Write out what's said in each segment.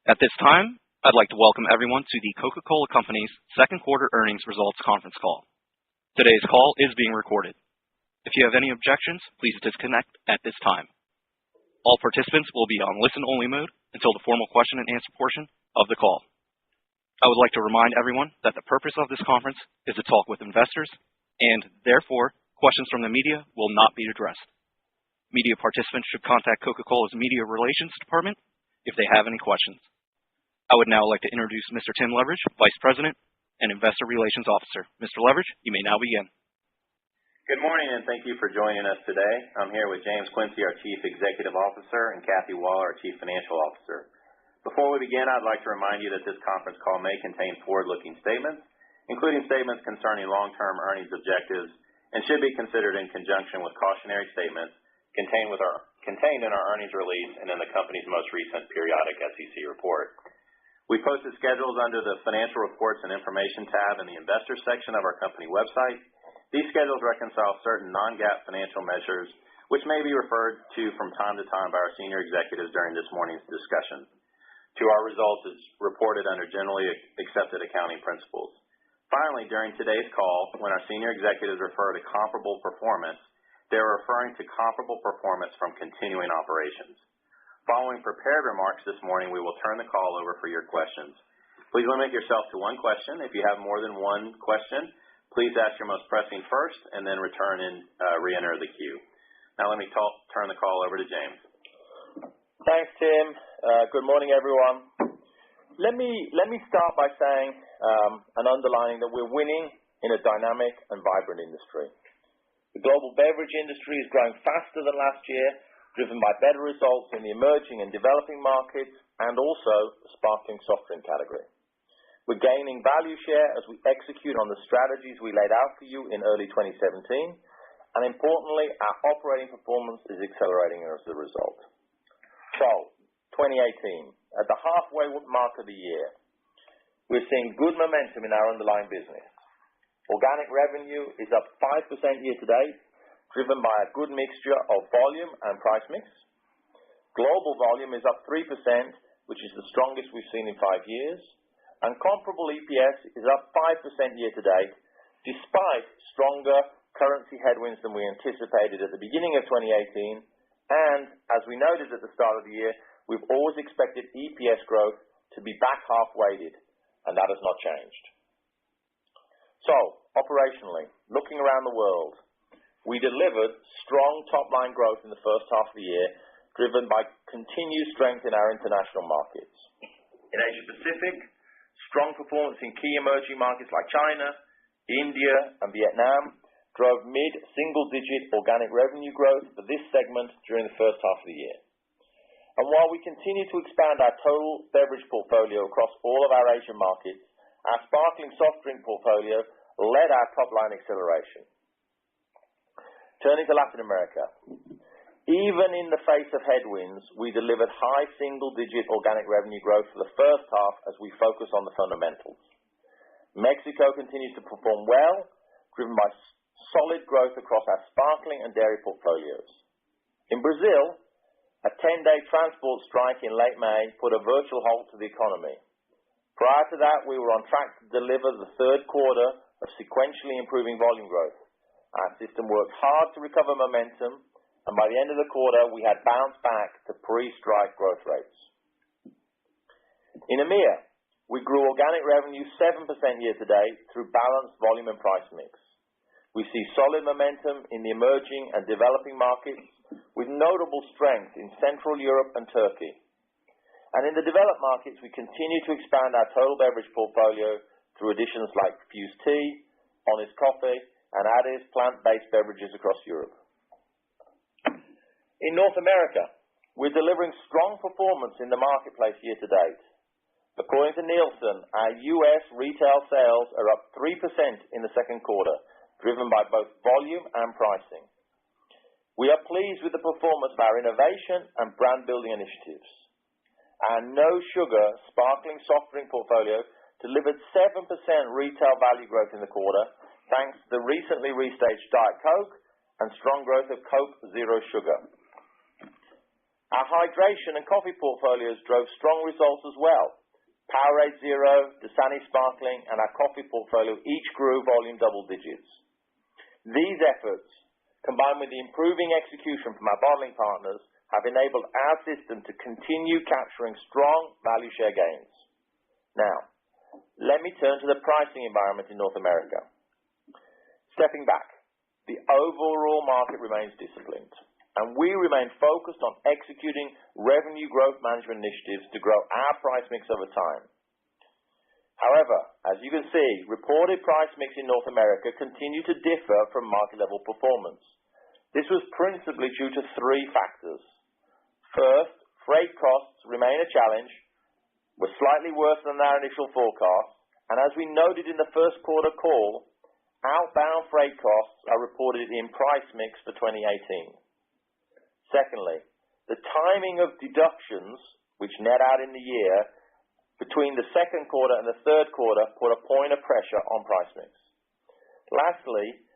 At this time, I'd like to welcome everyone to the Coca-Cola Company's second quarter earnings results conference call. Today's call is being recorded. If you have any objections, please disconnect at this time. All participants will be on listen-only mode until the formal question and answer portion of the call. I would like to remind everyone that the purpose of this conference is to talk with investors, and therefore, questions from the media will not be addressed. Media participants should contact Coca-Cola's Media Relations Department if they have any questions. I would now like to introduce Mr. Tim Leveridge, Vice President and Investor Relations Officer. Mr. Leveridge, you may now begin. Good morning, and thank you for joining us today. I'm here with James Quincey, our Chief Executive Officer, and Kathy Waller, our Chief Financial Officer. Before we begin, I'd like to remind you that this conference call may contain forward-looking statements, including statements concerning long-term earnings objectives, and should be considered in conjunction with cautionary statements contained in our earnings release and in the company's most recent periodic SEC report. We posted schedules under the Financial Reports and Information tab in the Investors section of our company website. These schedules reconcile certain non-GAAP financial measures, which may be referred to from time to time by our senior executives during this morning's discussion, to our results as reported under generally accepted accounting principles. Finally, during today's call, when our senior executives refer to comparable performance, they're referring to comparable performance from continuing operations. Following prepared remarks this morning, we will turn the call over for your questions. Please limit yourself to one question. If you have more than one question, please ask your most pressing first and then re-enter the queue. Now let me turn the call over to James. Thanks, Tim. Good morning, everyone. Let me start by saying and underlining that we're winning in a dynamic and vibrant industry. The global beverage industry is growing faster than last year, driven by better results in the emerging and developing markets and also the sparkling soft drink category. We're gaining value share as we execute on the strategies we laid out for you in early 2017, and importantly, our operating performance is accelerating as a result. So, 2018, at the halfway mark of the year, we're seeing good momentum in our underlying business. Organic revenue is up 5% year to date, driven by a good mixture of volume and price mix. Global volume is up 3%, which is the strongest we've seen in 5 years, and comparable EPS is up 5% year to date, despite stronger currency headwinds than we anticipated at the beginning of 2018, and as we noted at the start of the year, we've always expected EPS growth to be back half-weighted, and that has not changed. So, operationally, looking around the world, we delivered strong top-line growth in the first half of the year, driven by continued strength in our international markets. In Asia-Pacific, strong performance in key emerging markets like China, India, and Vietnam drove mid-single-digit organic revenue growth for this segment during the first half of the year. And while we continue to expand our total beverage portfolio across all of our Asian markets, our sparkling soft drink portfolio led our top-line acceleration. Turning to Latin America, even in the face of headwinds, we delivered high single-digit organic revenue growth for the first half as we focus on the fundamentals. Mexico continues to perform well, driven by solid growth across our sparkling and dairy portfolios. In Brazil, a 10-day transport strike in late May put a virtual halt to the economy. Prior to that, we were on track to deliver the third quarter of sequentially improving volume growth. Our system worked hard to recover momentum, and by the end of the quarter, we had bounced back to pre-strike growth rates. In EMEA, we grew organic revenue 7% year to date through balanced volume and price mix. We see solid momentum in the emerging and developing markets, with notable strength in Central Europe and Turkey. And in the developed markets, we continue to expand our total beverage portfolio through additions like Fused Tea, Honest Coffee, and Addis plant-based beverages across Europe. In North America, we're delivering strong performance in the marketplace year to date. According to Nielsen, our U.S. retail sales are up 3% in the second quarter, driven by both volume and pricing. We are pleased with the performance of our innovation and brand-building initiatives. Our no-sugar sparkling soft drink portfolio delivered 7% retail value growth in the quarter, thanks to the recently restaged Diet Coke and strong growth of Coke Zero Sugar. Our hydration and coffee portfolios drove strong results as well. Powerade Zero, Dasani Sparkling, and our coffee portfolio each grew volume double digits. These efforts, combined with the improving execution from our bottling partners, have enabled our system to continue capturing strong value share gains. Now, let me turn to the pricing environment in North America. Stepping back, the overall market remains disciplined, and we remain focused on executing revenue growth management initiatives to grow our price mix over time. However, as you can see, reported price mix in North America continued to differ from market level performance. This was principally due to three factors. First, freight costs remain a challenge, were slightly worse than our initial forecast, and as we noted in the first quarter call, outbound freight costs are reported in price mix for 2018. Secondly, the timing of deductions, which net out in the year, between the second quarter and the third quarter put a point of pressure on price mix. Lastly,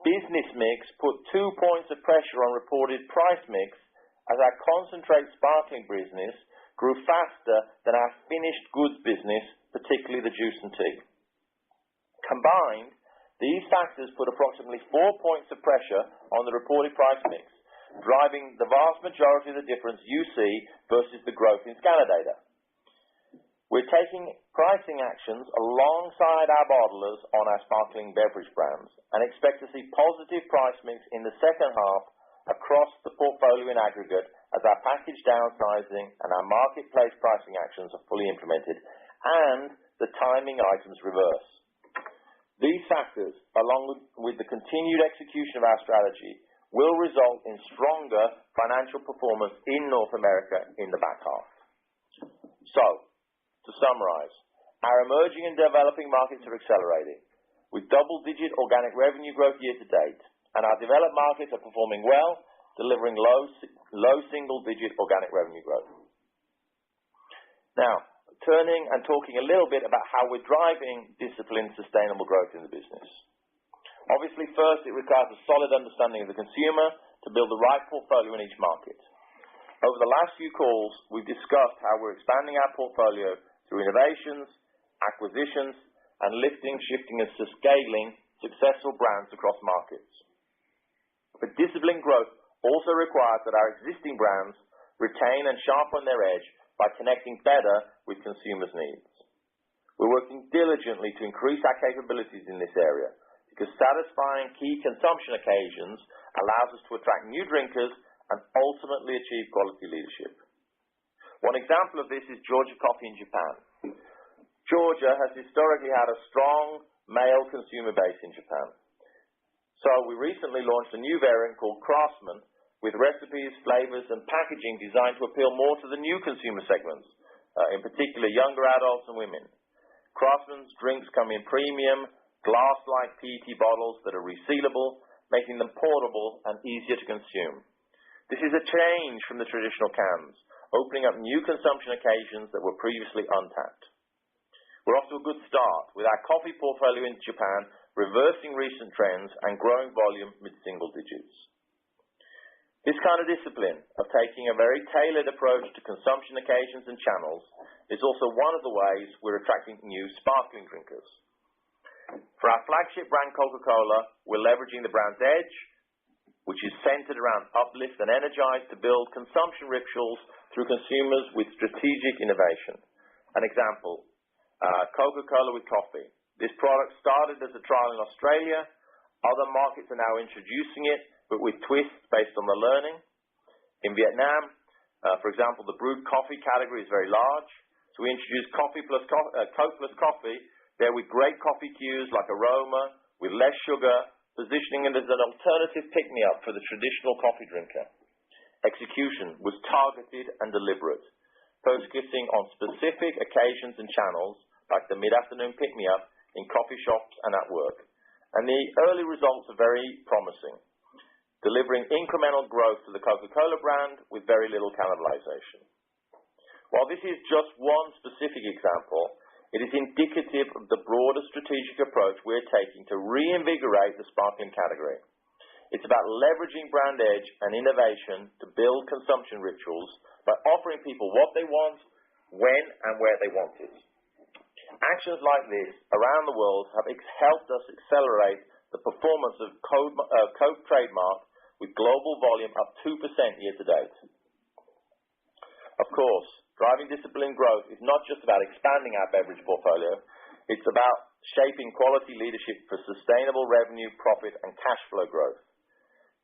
business mix put 2 points of pressure on reported price mix as our concentrate sparkling business grew faster than our finished goods business, particularly the juice and tea. Combined, these factors put approximately 4 points of pressure on the reported price mix, driving the vast majority of the difference you see versus the growth in scanner data. We're taking pricing actions alongside our bottlers on our sparkling beverage brands and expect to see positive price mix in the second half across the portfolio in aggregate as our package downsizing and our marketplace pricing actions are fully implemented and the timing items reverse. These factors, along with the continued execution of our strategy, will result in stronger financial performance in North America in the back half. So, to summarize, our emerging and developing markets are accelerating, with double-digit organic revenue growth year to date, and our developed markets are performing well, delivering low single-digit organic revenue growth. Now, turning and talking a little bit about how we're driving disciplined, sustainable growth in the business. Obviously, first, it requires a solid understanding of the consumer to build the right portfolio in each market. Over the last few calls, we've discussed how we're expanding our portfolio through innovations, acquisitions, and lifting, shifting, and scaling successful brands across markets. But disciplined growth also requires that our existing brands retain and sharpen their edge by connecting better with consumers' needs. We're working diligently to increase our capabilities in this area because satisfying key consumption occasions allows us to attract new drinkers and ultimately achieve quality leadership. One example of this is Georgia Coffee in Japan. Georgia has historically had a strong male consumer base in Japan. So we recently launched a new variant called Craftsman with recipes, flavors, and packaging designed to appeal more to the new consumer segments, in particular younger adults and women. Craftsman's drinks come in premium, glass-like PET bottles that are resealable, making them portable and easier to consume. This is a change from the traditional cans, opening up new consumption occasions that were previously untapped. We're off to a good start with our coffee portfolio in Japan reversing recent trends and growing volume mid-single digits. This kind of discipline of taking a very tailored approach to consumption occasions and channels is also one of the ways we're attracting new sparkling drinkers. For our flagship brand Coca-Cola, we're leveraging the brand's edge, which is centered around uplift and energize to build consumption rituals through consumers with strategic innovation. An example, Coca-Cola with coffee. This product started as a trial in Australia. Other markets are now introducing it, but with twists based on the learning. In Vietnam, for example, the brewed coffee category is very large. So we introduced Coke plus coffee, there with great coffee cues like aroma, with less sugar, positioning it as an alternative pick-me-up for the traditional coffee drinker. Execution was targeted and deliberate, focusing on specific occasions and channels like the mid-afternoon pick-me-up in coffee shops and at work. And the early results are very promising, delivering incremental growth to the Coca-Cola brand with very little cannibalization. While this is just one specific example, it is indicative of the broader strategic approach we're taking to reinvigorate the sparkling category. It's about leveraging brand edge and innovation to build consumption rituals by offering people what they want, when and where they want it. Actions like this around the world have helped us accelerate the performance of Coke trademark, with global volume up 2% year to date. Of course, driving disciplined growth is not just about expanding our beverage portfolio, it's about shaping quality leadership for sustainable revenue, profit, and cash flow growth.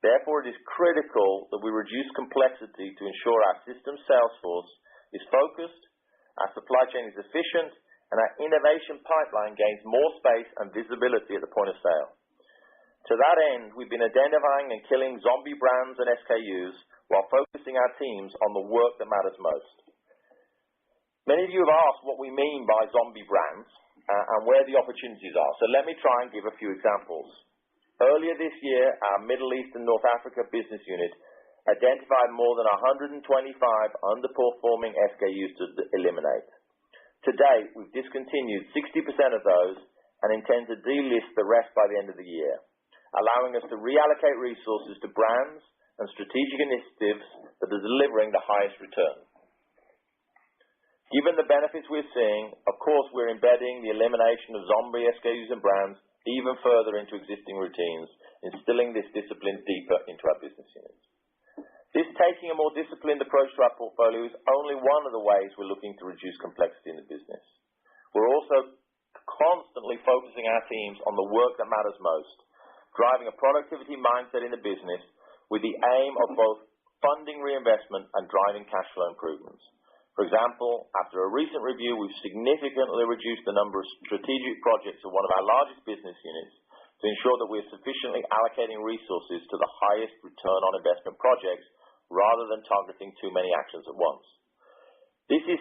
Therefore, it is critical that we reduce complexity to ensure our system sales force is focused, our supply chain is efficient, and our innovation pipeline gains more space and visibility at the point of sale. To that end, we've been identifying and killing zombie brands and SKUs while focusing our teams on the work that matters most. Many of you have asked what we mean by zombie brands and where the opportunities are, so let me try and give a few examples. Earlier this year, our Middle East and North Africa business unit identified more than 125 underperforming SKUs to eliminate. To date, we've discontinued 60% of those and intend to delist the rest by the end of the year, allowing us to reallocate resources to brands and strategic initiatives that are delivering the highest return. Given the benefits we're seeing, of course, we're embedding the elimination of zombie SKUs and brands even further into existing routines, instilling this discipline deeper into our business units. This taking a more disciplined approach to our portfolio is only one of the ways we're looking to reduce complexity in the business. We're also constantly focusing our teams on the work that matters most, driving a productivity mindset in the business with the aim of both funding reinvestment and driving cash flow improvements. For example, after a recent review, we've significantly reduced the number of strategic projects of one of our largest business units to ensure that we're sufficiently allocating resources to the highest return on investment projects rather than targeting too many actions at once. This is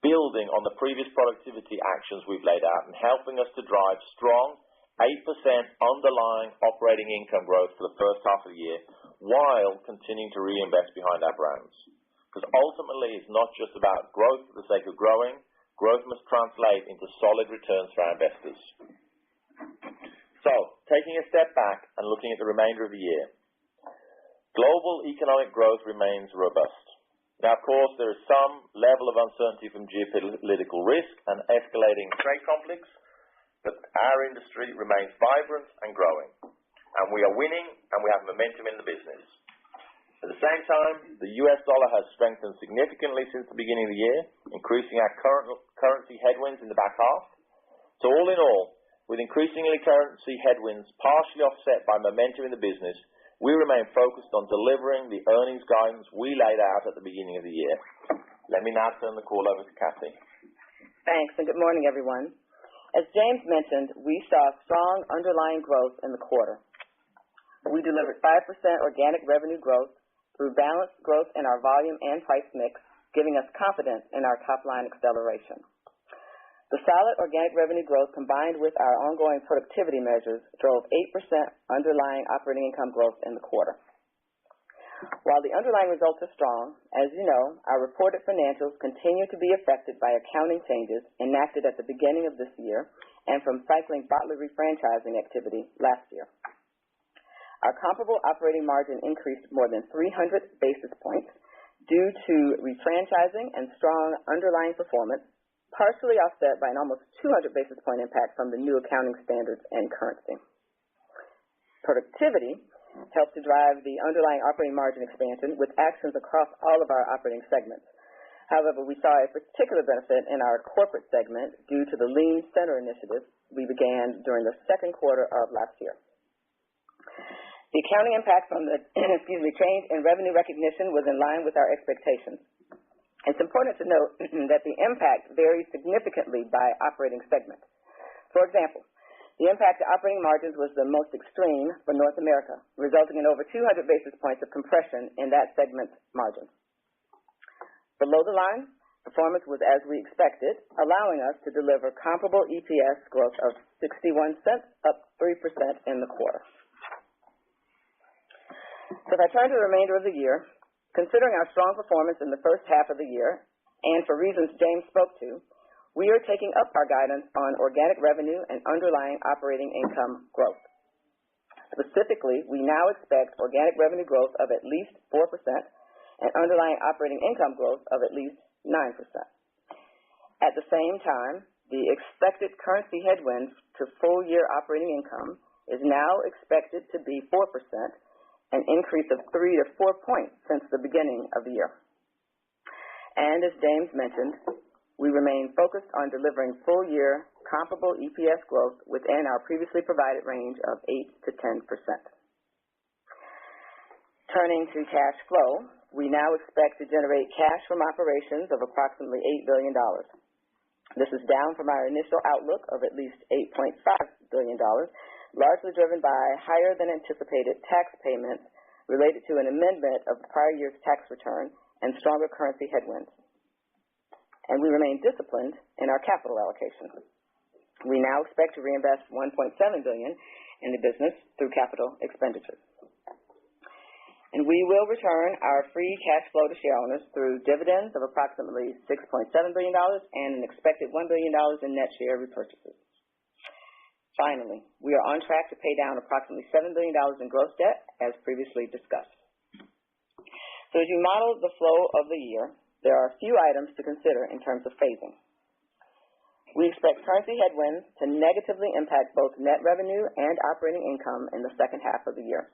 building on the previous productivity actions we've laid out and helping us to drive strong 8% underlying operating income growth for the first half of the year while continuing to reinvest behind our brands. Because ultimately, it's not just about growth for the sake of growing. Growth must translate into solid returns for our investors. So, taking a step back and looking at the remainder of the year, global economic growth remains robust. Now, of course, there is some level of uncertainty from geopolitical risk and escalating trade conflicts, but our industry remains vibrant and growing, and we are winning and we have momentum in the business. At the same time, the US dollar has strengthened significantly since the beginning of the year, increasing our currency headwinds in the back half. So all in all, with increasingly currency headwinds partially offset by momentum in the business, we remain focused on delivering the earnings guidance we laid out at the beginning of the year. Let me now turn the call over to Kathy. Thanks, and good morning, everyone. As James mentioned, we saw strong underlying growth in the quarter. We delivered 5% organic revenue growth through balanced growth in our volume and price mix, giving us confidence in our top-line acceleration. The solid organic revenue growth combined with our ongoing productivity measures drove 8% underlying operating income growth in the quarter. While the underlying results are strong, as you know, our reported financials continue to be affected by accounting changes enacted at the beginning of this year and from cycling bottler refranchising activity last year. Our comparable operating margin increased more than 300 basis points due to refranchising and strong underlying performance, partially offset by an almost 200 basis point impact from the new accounting standards and currency. Productivity helped to drive the underlying operating margin expansion with actions across all of our operating segments. However, we saw a particular benefit in our corporate segment due to the Lean Center initiative we began during the second quarter of last year. The accounting impact from the change in revenue recognition was in line with our expectations. It's important to note that the impact varies significantly by operating segment. For example, the impact to operating margins was the most extreme for North America, resulting in over 200 basis points of compression in that segment's margin. Below the line, performance was as we expected, allowing us to deliver comparable EPS growth of 61 cents, up 3% in the quarter. So if I turn to the remainder of the year, considering our strong performance in the first half of the year, and for reasons James spoke to, we are taking up our guidance on organic revenue and underlying operating income growth. Specifically, we now expect organic revenue growth of at least 4% and underlying operating income growth of at least 9%. At the same time, the expected currency headwinds to full-year operating income is now expected to be 4%, an increase of 3 to 4 points since the beginning of the year. And as James mentioned, we remain focused on delivering full-year comparable EPS growth within our previously provided range of 8 to 10%. Turning to cash flow, we now expect to generate cash from operations of approximately $8 billion. This is down from our initial outlook of at least $8.5 billion, largely driven by higher than anticipated tax payments related to an amendment of the prior year's tax return and stronger currency headwinds. And we remain disciplined in our capital allocation. We now expect to reinvest $1.7 billion in the business through capital expenditures. And we will return our free cash flow to shareowners through dividends of approximately $6.7 billion and an expected $1 billion in net share repurchases. Finally, we are on track to pay down approximately $7 billion in gross debt, as previously discussed. So as you model the flow of the year, there are a few items to consider in terms of phasing. We expect currency headwinds to negatively impact both net revenue and operating income in the second half of the year.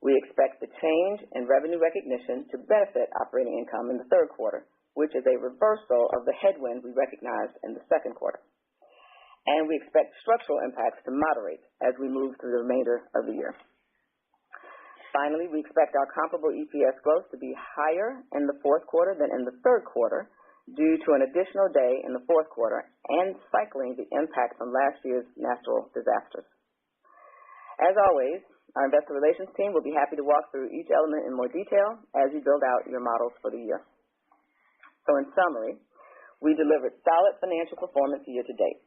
We expect the change in revenue recognition to benefit operating income in the third quarter, which is a reversal of the headwind we recognized in the second quarter. And we expect structural impacts to moderate as we move through the remainder of the year. Finally, we expect our comparable EPS growth to be higher in the fourth quarter than in the third quarter due to an additional day in the fourth quarter and cycling the impact from last year's natural disasters. As always, our investor relations team will be happy to walk through each element in more detail as you build out your models for the year. So in summary, we delivered solid financial performance year to date,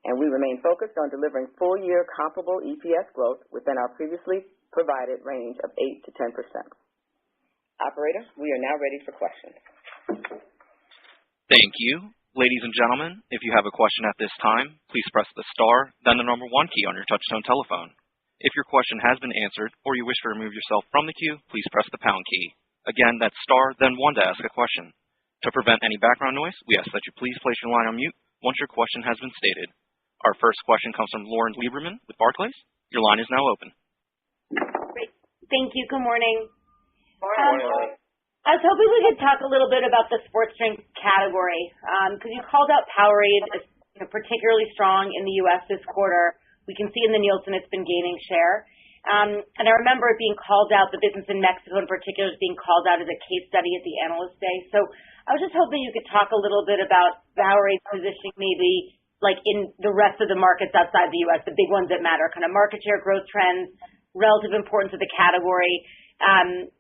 and we remain focused on delivering full-year comparable EPS growth within our previously provided range of 8 to 10%. Operator, we are now ready for questions. Thank you. Ladies and gentlemen, if you have a question at this time, please press the star, then the number 1 key on your touch-tone telephone. If your question has been answered or you wish to remove yourself from the queue, please press the pound key. Again, that's star, then 1 to ask a question. To prevent any background noise, we ask that you please place your line on mute once your question has been stated. Our first question comes from Lauren Lieberman with Barclays. Your line is now open. Great. Thank you. Good morning. Morning. I was hoping we could talk a little bit about the sports drink category, because you called out Powerade as particularly strong in the U.S. this quarter. We can see in the Nielsen it's been gaining share. And I remember it being called out, the business in Mexico in particular is being called out as a case study at the Analyst Day. So I was just hoping you could talk a little bit about Powerade's positioning maybe like in the rest of the markets outside the U.S., the big ones that matter, kind of market share growth trends, relative importance of the category,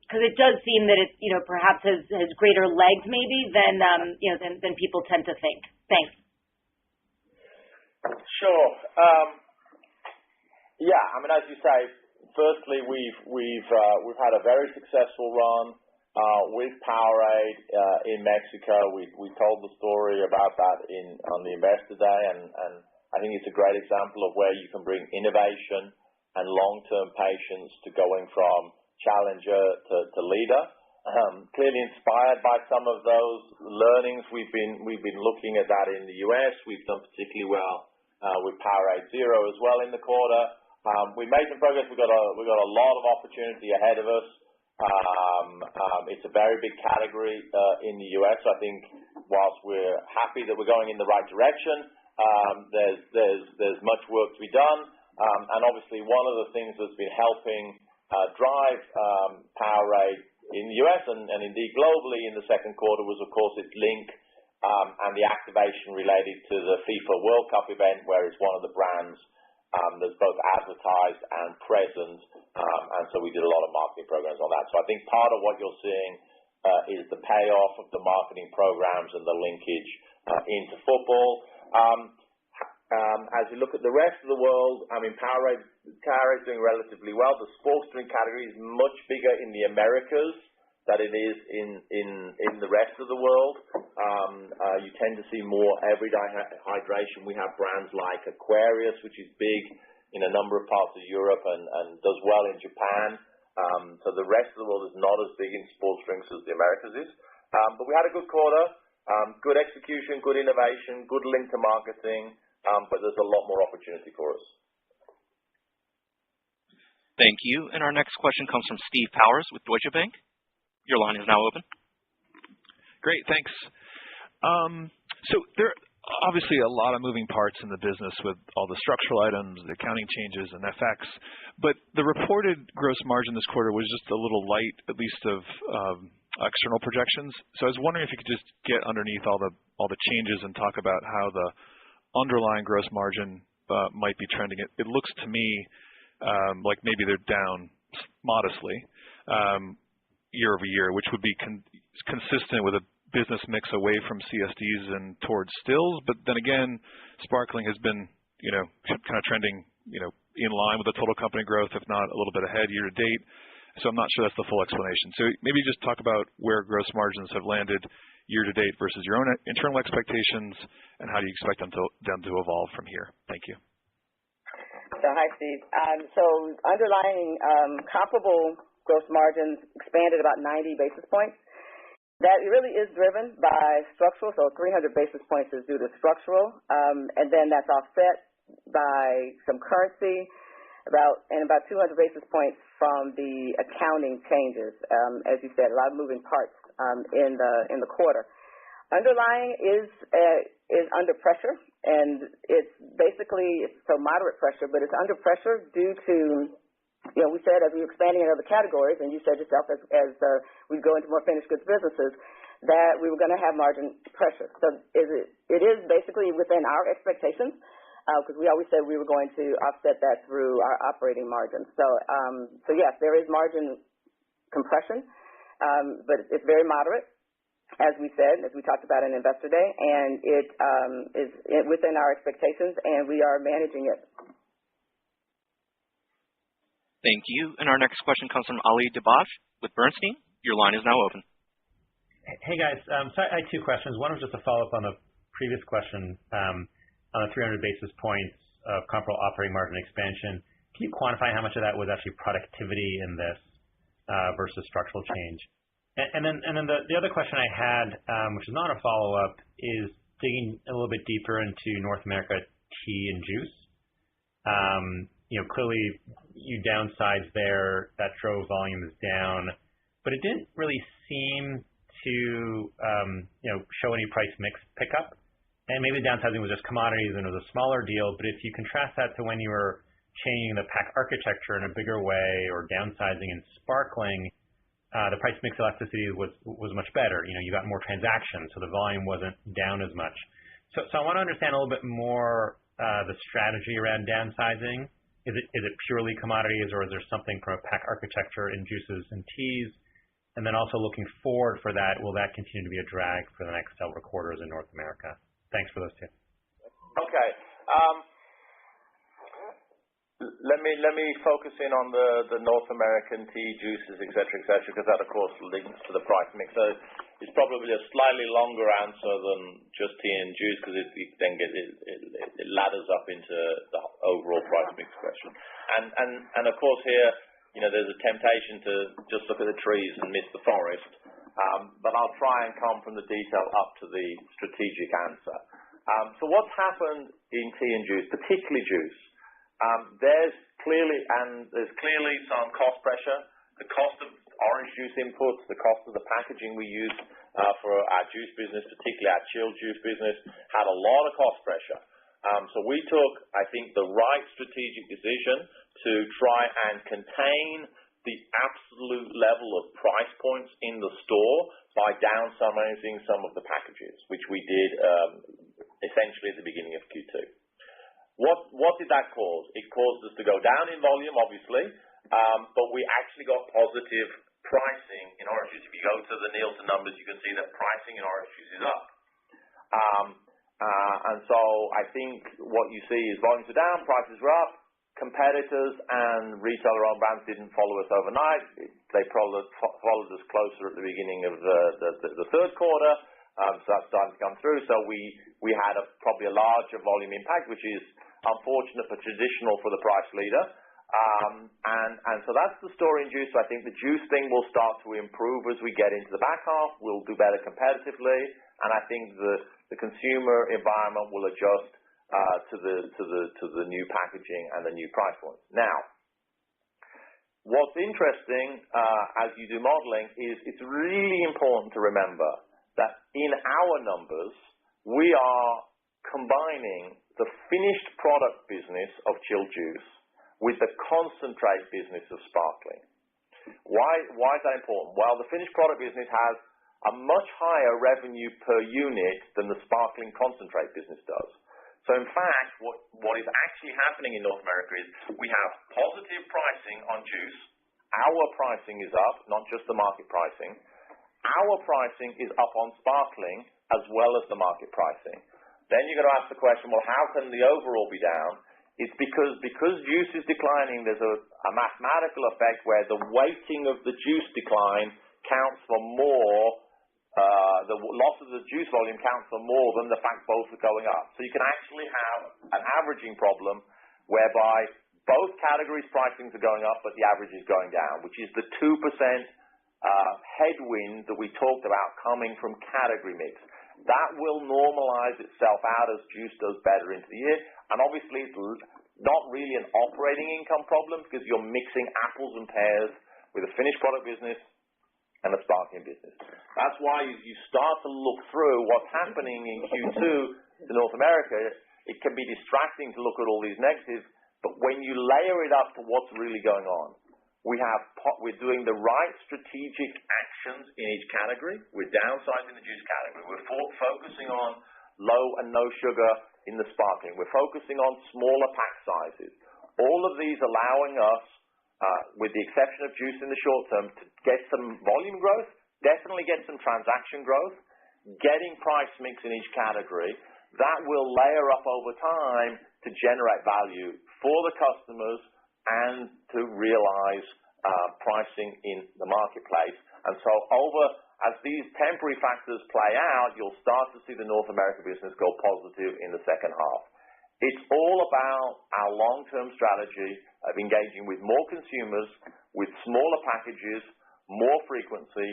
because it does seem that it perhaps has greater legs maybe than people tend to think. Thanks. Sure. Yeah, I mean, as you say, firstly, we've had a very successful run with Powerade in Mexico. We told the story about that on the Investor Day, and I think it's a great example of where you can bring innovation and long-term patience to going from challenger to leader. Clearly inspired by some of those learnings, we've been looking at that in the U.S. We've done particularly well with Powerade Zero as well in the quarter. We made some progress. We've got a lot of opportunity ahead of us. It's a very big category in the U.S. I think whilst we're happy that we're going in the right direction, there's much work to be done. And obviously one of the things that's been helping drive Powerade in the U.S. and indeed globally in the second quarter was, of course, its link and the activation related to the FIFA World Cup event, where it's one of the brands that's both advertised and present, and so we did a lot of marketing programs on that. So I think part of what you're seeing is the payoff of the marketing programs and the linkage into football. As you look at the rest of the world, I mean, Powerade is doing relatively well. The sports drink category is much bigger in the Americas than it is in the rest of the world. You tend to see more everyday hydration. We have brands like Aquarius, which is big in a number of parts of Europe and does well in Japan. So the rest of the world is not as big in sports drinks as the Americas is. But we had a good quarter, good execution, good innovation, good link to marketing, but there's a lot more opportunity for us. Thank you. And our next question comes from Steve Powers with Deutsche Bank. Your line is now open. Great, thanks. So there are obviously a lot of moving parts in the business with all the structural items, the accounting changes, and FX. But the reported gross margin this quarter was just a little light, at least of external projections. So I was wondering if you could just get underneath all the changes and talk about how the underlying gross margin might be trending. It looks to me like maybe they're down modestly year over year, which would be consistent with a business mix away from CSDs and towards stills. But then again, sparkling has been, kind of trending, in line with the total company growth, if not a little bit ahead year to date. So I'm not sure that's the full explanation. So maybe just talk about where gross margins have landed year to date versus your own internal expectations, and how do you expect them to evolve from here? Thank you. So hi, Steve. So underlying comparable gross margins expanded about 90 basis points. That really is driven by structural, so 300 basis points is due to structural, and then that's offset by some currency, about 200 basis points from the accounting changes. As you said, a lot of moving parts in the quarter. Underlying is under pressure, and it's so moderate pressure, but it's under pressure due to, we said as we were expanding in other categories, and you said yourself as we go into more finished goods businesses, that we were going to have margin pressure. So it is basically within our expectations, because we always said we were going to offset that through our operating margins. So yes, there is margin compression, but it's very moderate, as we said, as we talked about in Investor Day, and it is within our expectations, and we are managing it. Thank you. And our next question comes from Ali Dibadj with Bernstein. Your line is now open. Hey, guys. So I had two questions. One was just a follow-up on the previous question on the 300 basis points of comparable operating margin expansion. Can you quantify how much of that was actually productivity in this versus structural change? And then the other question I had, which is not a follow-up, is digging a little bit deeper into North America tea and juice. Clearly you downsized there, that drove volumes down, but it didn't really seem to show any price mix pickup. And maybe the downsizing was just commodities and it was a smaller deal, but if you contrast that to when you were changing the pack architecture in a bigger way or downsizing in sparkling, the price mix elasticity was much better. You got more transactions, so the volume wasn't down as much. So I want to understand a little bit more the strategy around downsizing. Is it purely commodities, or is there something from a pack architecture in juices and teas? And then also looking forward for that, will that continue to be a drag for the next several quarters in North America? Thanks for those two. Okay. Let me focus in on the North American tea, juices, et cetera, because that, of course, links to the price mix. So it's probably a slightly longer answer than just tea and juice, because it ladders up into the overall price mix question. And of course here, there's a temptation to just look at the trees and miss the forest. But I'll try and come from the detail up to the strategic answer. So what's happened in tea and juice, particularly juice? There's clearly some cost pressure. The cost of orange juice inputs, the cost of the packaging we use for our juice business, particularly our chilled juice business, had a lot of cost pressure. So we took, I think, the right strategic decision to try and contain the absolute level of price points in the store by downsizing some of the packages, which we did essentially at the beginning of Q2. What did that cause? It caused us to go down in volume, obviously, but we actually got positive pricing in orange juice. If you go to the Nielsen numbers, you can see that pricing in orange juice is up. And so I think what you see is volumes are down, prices are up. Competitors and retailer-owned brands didn't follow us overnight. They followed us closer at the beginning of the third quarter. So that's starting to come through. So we had probably a larger volume impact, which is unfortunate but traditional for the price leader. And so that's the story in juice. So I think the juice thing will start to improve as we get into the back half. We'll do better competitively, and I think the consumer environment will adjust to the new packaging and the new price points. Now, what's interesting as you do modeling is it's really important to remember that in our numbers we are combining the finished product business of chilled juice with the concentrate business of sparkling. Why is that important? Well, the finished product business has a much higher revenue per unit than the sparkling concentrate business does. So in fact, what is actually happening in North America is we have positive pricing on juice. Our pricing is up, not just the market pricing. Our pricing is up on sparkling as well as the market pricing. Then you're going to ask the question, well, how can the overall be down? It's because juice is declining, there's a mathematical effect where the weighting of the juice decline counts for more, the loss of the juice volume counts for more than the fact both are going up. So you can actually have an averaging problem whereby both categories' pricings are going up, but the average is going down, which is the 2% headwind that we talked about coming from category mix. That will normalize itself out as juice does better into the year. And obviously, it's not really an operating income problem because you're mixing apples and pears with a finished product business and a sparkling business. That's why as you start to look through what's happening in Q2 to North America, it can be distracting to look at all these negatives. But when you layer it up to what's really going on, we're doing the right strategic actions in each category. We're downsizing the juice category. We're focusing on low and no sugar in the sparkling. We're focusing on smaller pack sizes. All of these allowing us, with the exception of juice in the short term, to get some volume growth, definitely get some transaction growth, getting price mix in each category. That will layer up over time to generate value for the customers and to realize pricing in the marketplace. And so as these temporary factors play out, you'll start to see the North America business go positive in the second half. It's all about our long-term strategy of engaging with more consumers, with smaller packages, more frequently,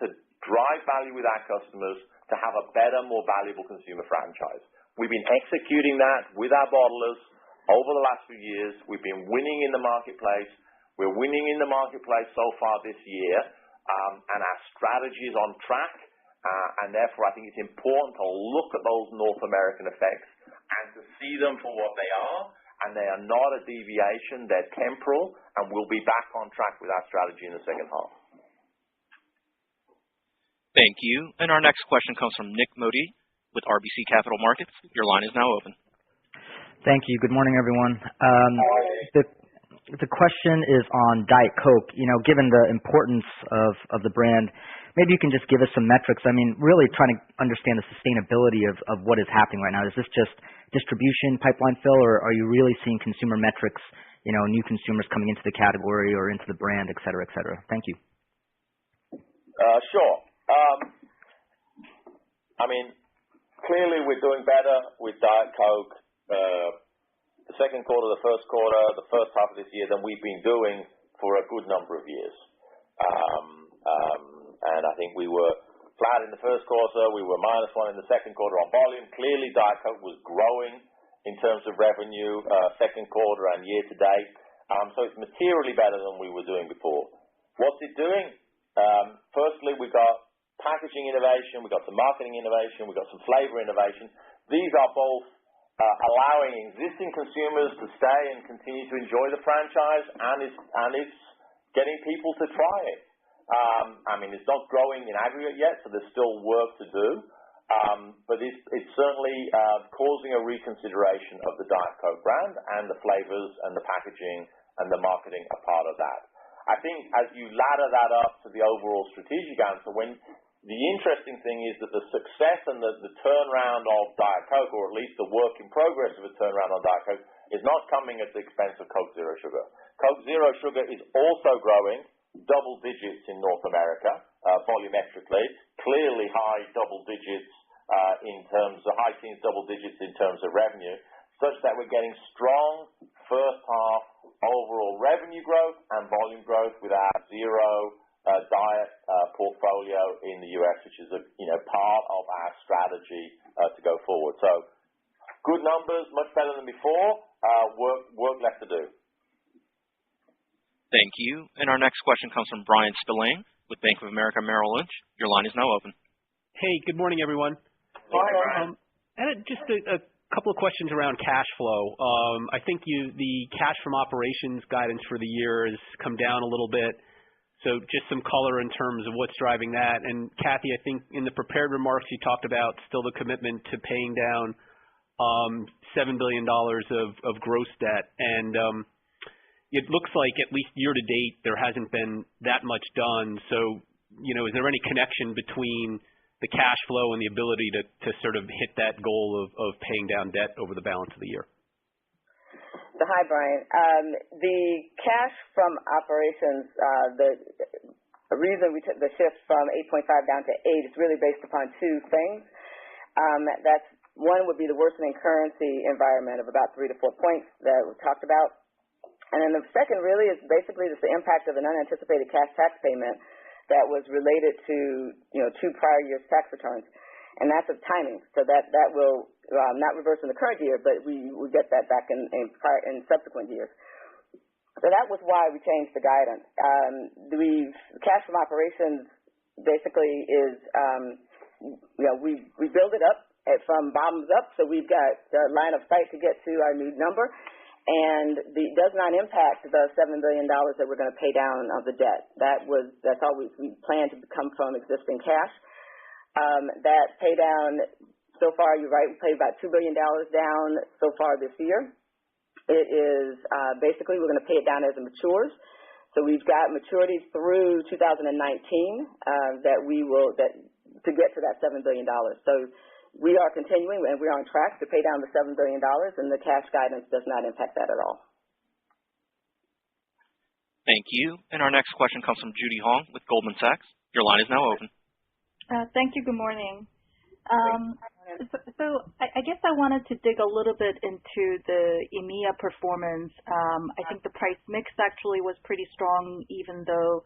to drive value with our customers, to have a better, more valuable consumer franchise. We've been executing that with our bottlers over the last few years. We've been winning in the marketplace. We're winning in the marketplace so far this year, and our strategy is on track, and therefore I think it's important to look at those North American effects and to see them for what they are, and they are not a deviation, they're temporal, and we'll be back on track with our strategy in the second half. Thank you. And our next question comes from Nik Modi with RBC Capital Markets. Your line is now open. Thank you. Good morning, everyone. The question is on Diet Coke. Given the importance of the brand, maybe you can just give us some metrics. I mean, really trying to understand the sustainability of what is happening right now. Is this just distribution, pipeline fill, or are you really seeing consumer metrics, new consumers coming into the category or into the brand, et cetera, et cetera? Thank you. Sure. I mean, clearly we're doing better with Diet Coke. The second quarter, the first quarter, the first half of this year than we've been doing for a good number of years. And I think we were flat in the first quarter. We were -1 in the second quarter on volume. Clearly, Diet Coke was growing in terms of revenue second quarter and year to date. So it's materially better than we were doing before. What's it doing? Firstly, we've got packaging innovation. We've got some marketing innovation. We've got some flavor innovation. These are both allowing existing consumers to stay and continue to enjoy the franchise, and it's getting people to try it. I mean, it's not growing in aggregate yet, so there's still work to do, but it's certainly causing a reconsideration of the Diet Coke brand, and the flavors and the packaging and the marketing are part of that. I think as you ladder that up to the overall strategic answer, the interesting thing is that the success and the turnaround of Diet Coke, or at least the work in progress of a turnaround on Diet Coke, is not coming at the expense of Coke Zero Sugar. Coke Zero Sugar is also growing double digits in North America, volumetrically, clearly high teens, double digits in terms of revenue, such that we're getting strong first half overall revenue growth and volume growth with our zero diet portfolio in the U.S., which is part of our strategy to go forward. So good numbers, much better than before. Work left to do. Thank you. And our next question comes from Brian Spillane with Bank of America Merrill Lynch. Your line is now open. Hey, good morning, everyone. Hi, Brian. I had just a couple of questions around cash flow. I think the cash from operations guidance for the year has come down a little bit. So just some color in terms of what's driving that. And Kathy, I think in the prepared remarks you talked about still the commitment to paying down $7 billion of gross debt. And it looks like at least year to date there hasn't been that much done. So, is there any connection between the cash flow and the ability to sort of hit that goal of paying down debt over the balance of the year? So hi, Brian. The cash from operations, the reason we took the shift from 8.5 down to 8 is really based upon two things. That's one would be the worsening currency environment of about 3 to 4 points that we talked about. And then the second really is basically just the impact of an unanticipated cash tax payment that was related to, two prior years' tax returns. And that's of timing. So that will not reverse in the current year, but we will get that back in subsequent years. So that was why we changed the guidance. The cash from operations basically is, we build it up from bottoms up, so we've got a line of sight to get to our new number. And it does not impact the $7 billion that we're going to pay down of the debt. That's all we plan to come from existing cash. That pay down, so far, you're right, we paid about $2 billion down so far this year. It is basically we're going to pay it down as it matures. So we've got maturities through 2019 to get to that $7 billion. So we are continuing, and we're on track to pay down the $7 billion, and the cash guidance does not impact that at all. Thank you. And our next question comes from Judy Hong with Goldman Sachs. Your line is now open. Thank you. Good morning. So I guess I wanted to dig a little bit into the EMEA performance. I think the price mix actually was pretty strong, even though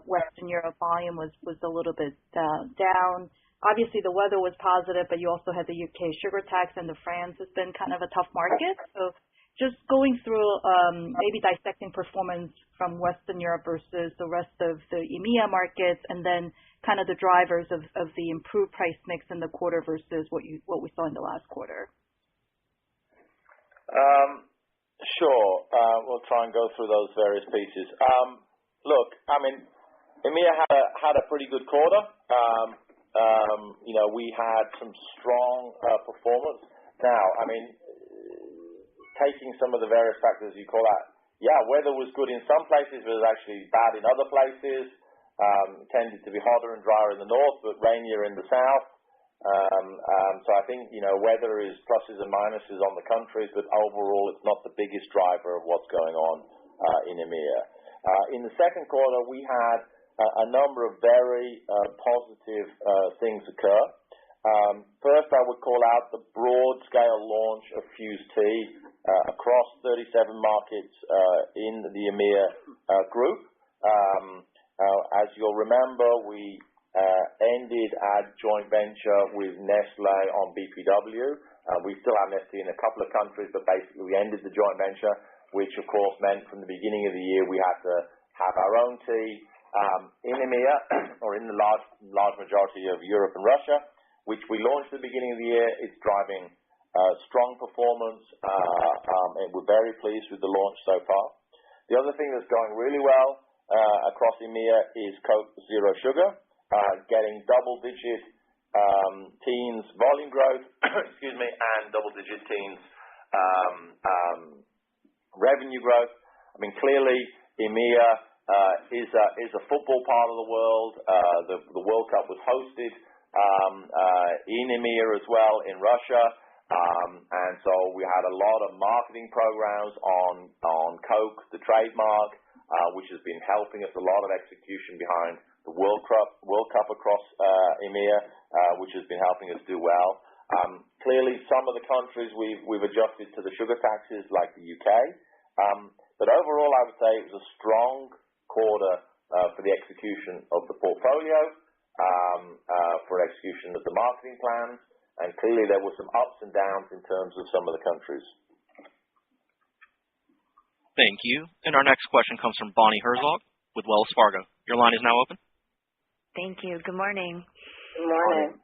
Western Europe volume was a little bit down. Obviously, the weather was positive, but you also had the UK sugar tax, and the France has been kind of a tough market. So just going through maybe dissecting performance from Western Europe versus the rest of the EMEA markets, and then kind of the drivers of the improved price mix in the quarter versus what we saw in the last quarter. Sure. We'll try and go through those various pieces. Look, I mean, EMEA had a pretty good quarter. We had some strong performance. Now, I mean, taking some of the various factors you call out, weather was good in some places, but it was actually bad in other places. Tended to be hotter and drier in the north, but rainier in the south. So I think, weather is pluses and minuses on the countries, but overall it's not the biggest driver of what's going on in EMEA. In the second quarter, we had a number of very positive things occur. First, I would call out the broad-scale launch of Fuse Tea across 37 markets in the EMEA group. As you'll remember, we ended our joint venture with Nestle on BPW. We still have Nestle in a couple of countries, but basically we ended the joint venture, which of course meant from the beginning of the year we had to have our own tea in EMEA, or in the large majority of Europe and Russia, which we launched at the beginning of the year. It's driving strong performance, and we're very pleased with the launch so far. The other thing that's going really well across EMEA is Coke Zero Sugar, getting double-digit teens volume growth, and double-digit teens revenue growth. I mean, clearly EMEA is a football part of the world. The World Cup was hosted in EMEA as well, in Russia, and so we had a lot of marketing programs on Coke, the trademark, which has been helping us, a lot of execution behind the World Cup across EMEA, which has been helping us do well. Clearly, some of the countries we've adjusted to the sugar taxes, like the UK. But overall, I would say it was a strong quarter for the execution of the portfolio, for execution of the marketing plans, and clearly there were some ups and downs in terms of some of the countries. Thank you. And our next question comes from Bonnie Herzog with Wells Fargo. Your line is now open. Thank you. Good morning. Good morning.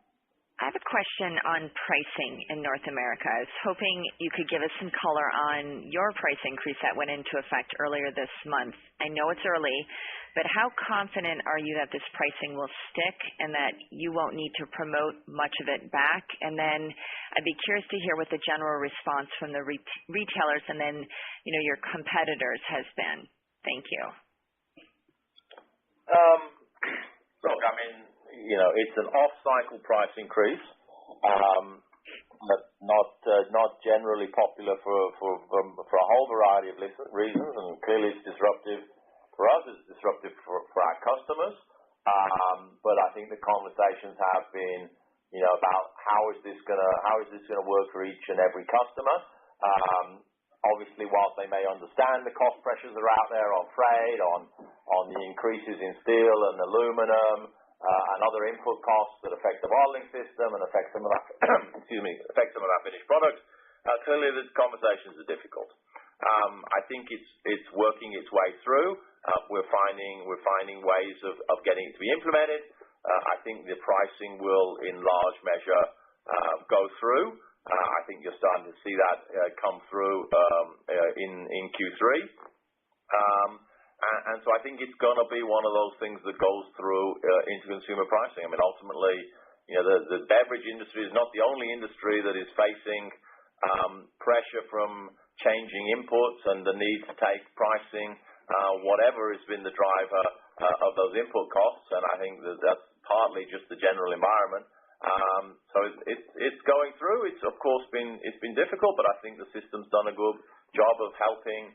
I have a question on pricing in North America. I was hoping you could give us some color on your price increase that went into effect earlier this month. I know it's early, but how confident are you that this pricing will stick and that you won't need to promote much of it back? And then I'd be curious to hear what the general response from the retailers and then, your competitors has been. Thank you. Look, I mean, it's an off-cycle price increase, but not generally popular for a whole variety of reasons, and clearly it's disruptive for us. It's disruptive for our customers. But I think the conversations have been, about how is this gonna work for each and every customer. Obviously, whilst they may understand the cost pressures that are out there on freight, on the increases in steel and aluminum, and other input costs that affect the bottling system and affect some of our finished products, clearly the conversations are difficult. I think it's working its way through. We're finding ways of getting it to be implemented. I think the pricing will, in large measure, go through. I think you're starting to see that come through in Q3. And so I think it's going to be one of those things that goes through into consumer pricing. I mean, ultimately, the beverage industry is not the only industry that is facing pressure from changing inputs and the need to take pricing, whatever has been the driver of those input costs. And I think that's partly just the general environment. So it's going through. It's of course been difficult, but I think the system's done a good job of helping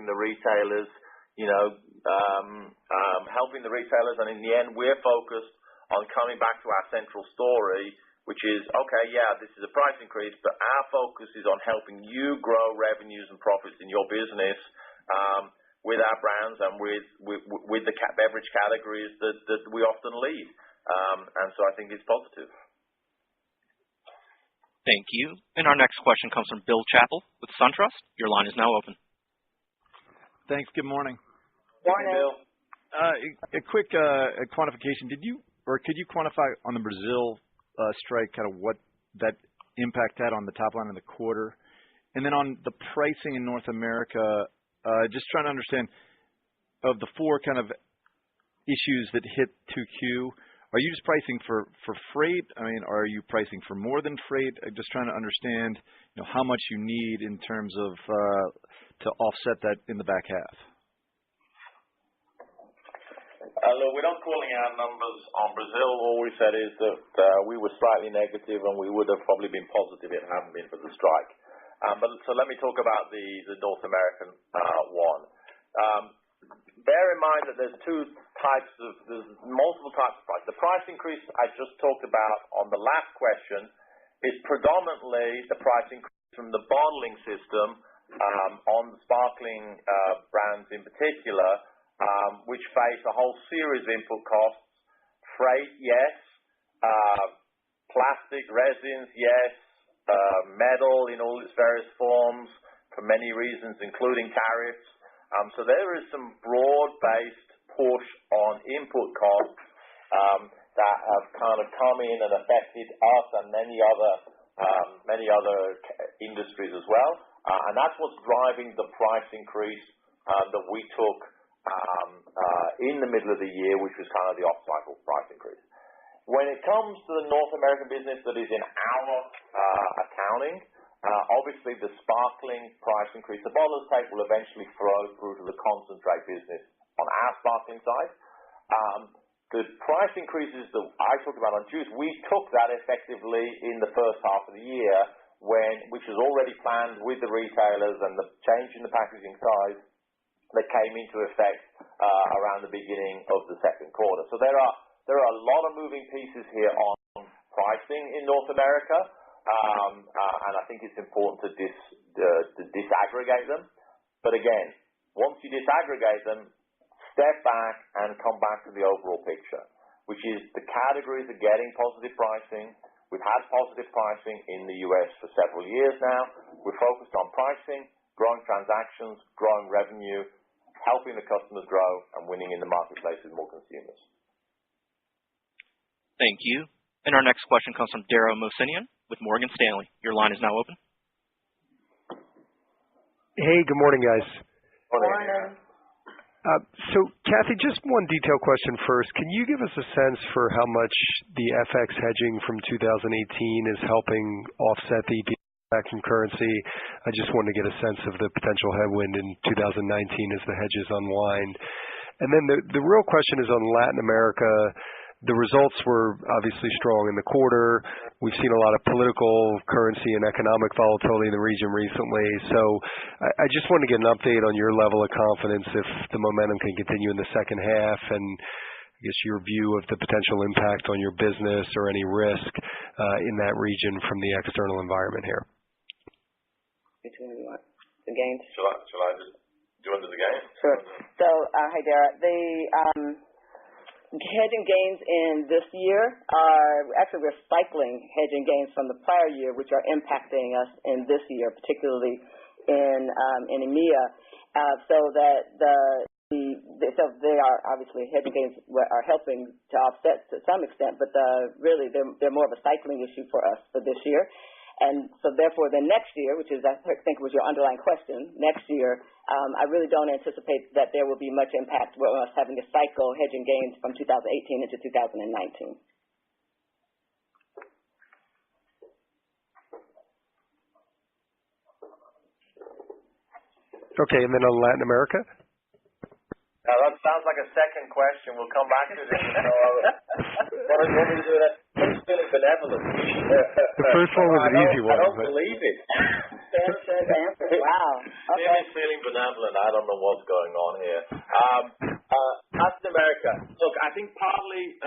the retailers. Helping the retailers, and in the end, we're focused on coming back to our central story, which is, okay, yeah, this is a price increase, but our focus is on helping you grow revenues and profits in your business with our brands and with the beverage categories that we often lead. And so I think it's positive. Thank you. And our next question comes from Bill Chappell with SunTrust. Your line is now open. Thanks. Good morning. Morning, Bill. A quick quantification. Could you quantify on the Brazil strike kind of what that impact had on the top line in the quarter? And then on the pricing in North America, just trying to understand, of the four kind of issues that hit 2Q, are you just pricing for freight? I mean, are you pricing for more than freight? Just trying to understand, how much you need in terms of to offset that in the back half. Look, we're not calling out numbers on Brazil. All we said is that we were slightly negative, and we would have probably been positive if it hadn't been for the strike. So let me talk about the North American one. Bear in mind that there's multiple types of price. The price increase I just talked about on the last question is predominantly the price increase from the bottling system on the sparkling brands in particular, which face a whole series of input costs. Freight, yes. Plastic, resins, yes. Metal in all its various forms for many reasons, including tariffs. So there is some broad-based push on input costs that have kind of come in and affected us and many other industries as well. And that's what's driving the price increase that we took in the middle of the year, which was kind of the off-cycle price increase. When it comes to the North American business that is in our accounting, obviously the sparkling price increase, the bottlers take will eventually flow through to the concentrate business on our sparkling side. The price increases that I talked about on juice, we took that effectively in the first half of the year, which was already planned with the retailers, and the change in the packaging size that came into effect around the beginning of the second quarter. So there are a lot of moving pieces here on pricing in North America, and I think it's important to disaggregate them. But again, once you disaggregate them, step back and come back to the overall picture, which is the categories are getting positive pricing. We've had positive pricing in the U.S. for several years now. We're focused on pricing, growing transactions, growing revenue, helping the customers grow, and winning in the marketplace with more consumers. Thank you. And our next question comes from Dara Mohsenian with Morgan Stanley. Your line is now open. Hey, good morning, guys. Morning. So, Kathy, just one detail question first. Can you give us a sense for how much the FX hedging from 2018 is helping offset the impact from currency? I just wanted to get a sense of the potential headwind in 2019 as the hedges unwind. And then the real question is on Latin America. The results were obviously strong in the quarter. We've seen a lot of political, currency, and economic volatility in the region recently. So I just want to get an update on your level of confidence if the momentum can continue in the second half, and I guess your view of the potential impact on your business or any risk in that region from the external environment here. Which one do you want? The gains? Shall I just do under the gains? Sure. So, hi, Dara. The hedging gains in this year we're cycling hedging gains from the prior year, which are impacting us in this year, particularly in EMEA. So they are obviously hedging gains are helping to offset to some extent, but really they're more of a cycling issue for us for this year. And so therefore, the next year, which is I think was your underlying question, next year, I really don't anticipate that there will be much impact with us having to cycle hedging gains from 2018 into 2019. Okay, and then on Latin America? Now that sounds like a second question. We'll come back to this. What are we to do that? Who's feeling benevolent? The first one was an easy one. I don't believe it. Wow. Okay. Tim is feeling benevolent. I don't know what's going on here. Latin America. Look, I think partly,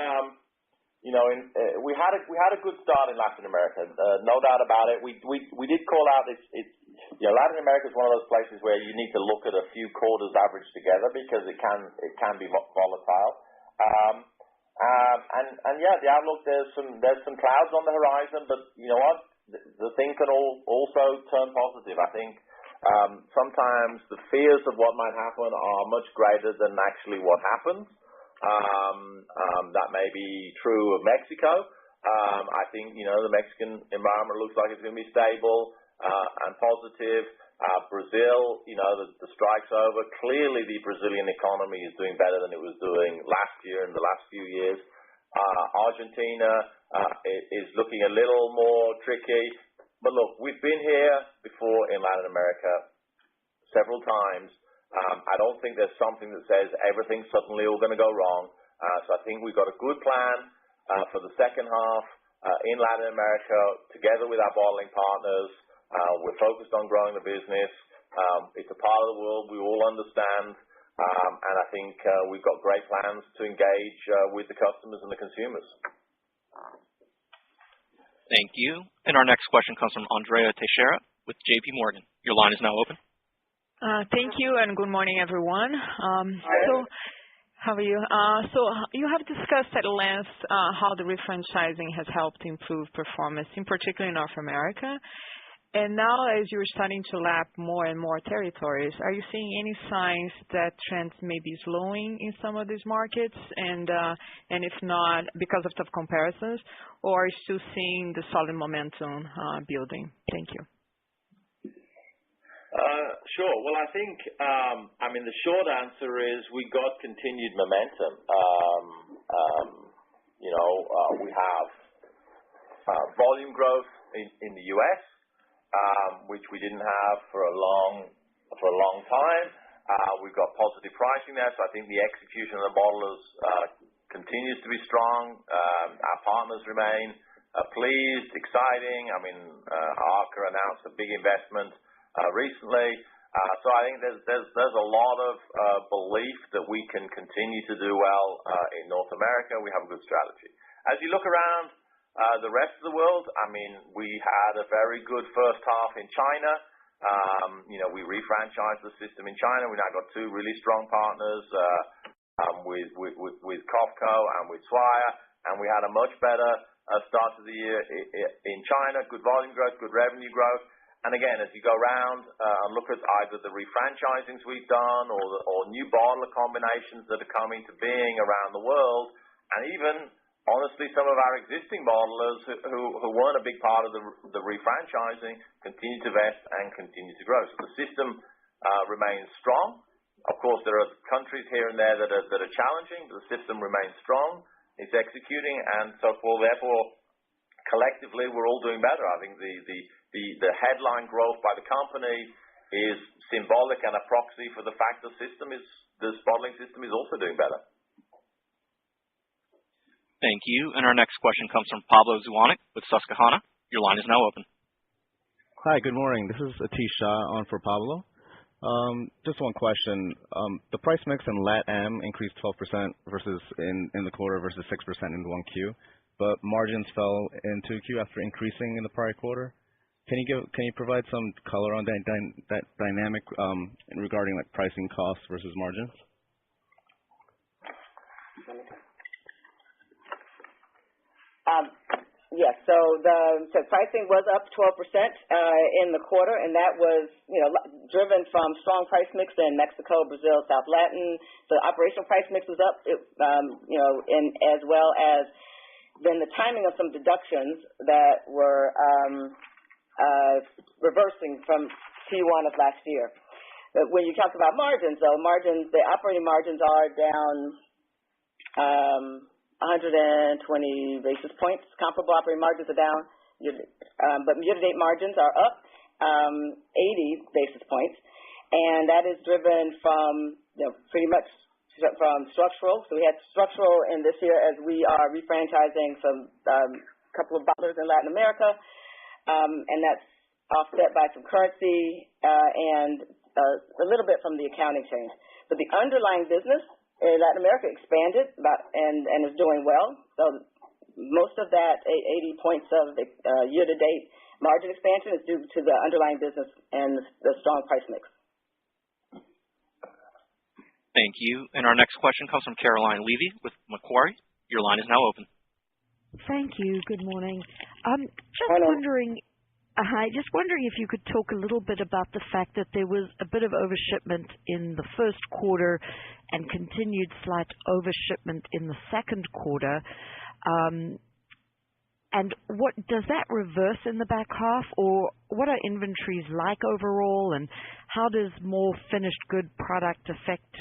we had a good start in Latin America. No doubt about it. We did call out Latin America is one of those places where you need to look at a few quarters averaged together because it can be volatile. And the outlook, there's some clouds on the horizon, but you know what? The thing can also turn positive. I think sometimes the fears of what might happen are much greater than actually what happens. That may be true of Mexico. I think the Mexican environment looks like it's going to be stable and positive. Brazil, the strike's over. Clearly, the Brazilian economy is doing better than it was doing last year and the last few years. Argentina is looking a little more tricky. But look, we've been here before in Latin America several times. I don't think there's something that says everything's suddenly all going to go wrong. So I think we've got a good plan for the second half in Latin America together with our bottling partners. We're focused on growing the business. It's a part of the world we all understand, and I think we've got great plans to engage with the customers and the consumers. Thank you. And our next question comes from Andrea Teixeira with J.P. Morgan. Your line is now open. Thank you, and good morning, everyone. How are you? So you have discussed at length how the refranchising has helped improve performance, in particular in North America. And now, as you're starting to lap more and more territories, are you seeing any signs that trends may be slowing in some of these markets? And if not, because of tough comparisons, or are you still seeing the solid momentum building? Thank you. Sure. Well, I think, the short answer is we got continued momentum. We have volume growth in the U.S., which we didn't have for a long time. We've got positive pricing there, so I think the execution of the bottlers continues to be strong. Our partners remain pleased, exciting. Arca announced a big investment recently. So I think there's a lot of belief that we can continue to do well in North America. We have a good strategy. As you look around The rest of the world, I mean, we had a very good first half in China. We refranchised the system in China. We now got two really strong partners with Costco and with Swire, and we had a much better start to the year in China. Good volume growth, good revenue growth. And again, as you go around and look at either the refranchisings we've done or new bottler combinations that are coming to being around the world, and even honestly, some of our existing bottlers who weren't a big part of the refranchising continue to invest and continue to grow. So the system remains strong. Of course, there are countries here and there that are challenging, but the system remains strong. It's executing, and so therefore, collectively, we're all doing better. I think the headline growth by the company is symbolic and a proxy for the fact the bottling system is also doing better. Thank you. And our next question comes from Pablo Zuanic with Susquehanna. Your line is now open. Hi, good morning. This is Atish Shah on for Pablo. Just one question. The price mix in LATAM increased 12% versus in the quarter versus 6% in 1Q, but margins fell in 2Q after increasing in the prior quarter. Can you provide some color on that dynamic regarding like pricing costs versus margins? Yes. So pricing was up 12% in the quarter, and that was driven from strong price mix in Mexico, Brazil, South Latin. So operational price mix was up, and as well as then the timing of some deductions that were reversing from Q1 of last year. But when you talk about margins, though, the operating margins are down 120 basis points. Comparable operating margins are down, but year-to-date margins are up 80 basis points, and that is driven from pretty much from structural. So we had structural in this year as we are refranchising some couple of bottlers in Latin America, and that's offset by some currency and a little bit from the accounting change. But the underlying business in Latin America expanded and is doing well. So most of that 80 points of the year-to-date margin expansion is due to the underlying business and the strong price mix. Thank you. And our next question comes from Caroline Levy with Macquarie. Your line is now open. Thank you. Good morning. Just wondering if you could talk a little bit about the fact that there was a bit of overshipment in the first quarter and continued slight overshipment in the second quarter. And what does that reverse in the back half, or what are inventories like overall, and how does more finished good product affect